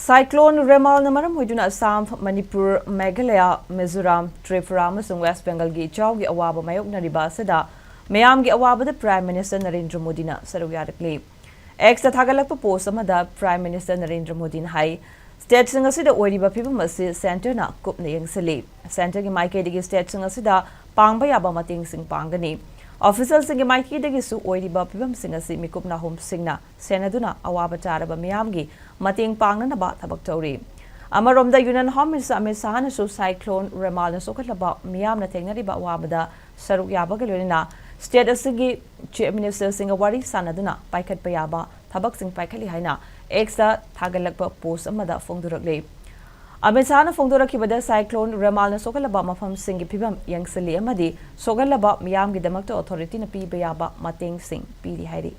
Cyclone Remal namaram hoiduna Assam, Manipur, Meghalaya, Mizoram, Tripura amasung West Bengal gi chawgi awaba mayoknariba asada Meeyam gi awabada Prime Minister Narendra Modi na saruk yarakli. Ex thagalakpa post amada Prime Minister Narendra Modi na hai state singa sida oiriba phibam asi center na kupna yengsali. Center gi maikedi state singa sida pangba yaba mating sing pangani. Officials singi maiki dagi su oiriba phibam singa si mikupna home singna senaduna awaba taraba Meeyam gi mating pangna na ba thabak tawri. Amaromda Union Home Minister Amit Sahana su Cyclone Remal na sokhallaba Meeyam na thengnariba awabada saruk yaba galorina state asigi chief minister singa wari sanaduna paikhat payaba thabak sing paikhali haina extra thagalakpa post amada phongdurakle. Amit Sahana phongdurakibada Cyclone Remal na sokhallaba mafam singi phibam yangsali amadi sokhallaba Meeyam gi damakta authority na piba yaba mating sing piri hairi.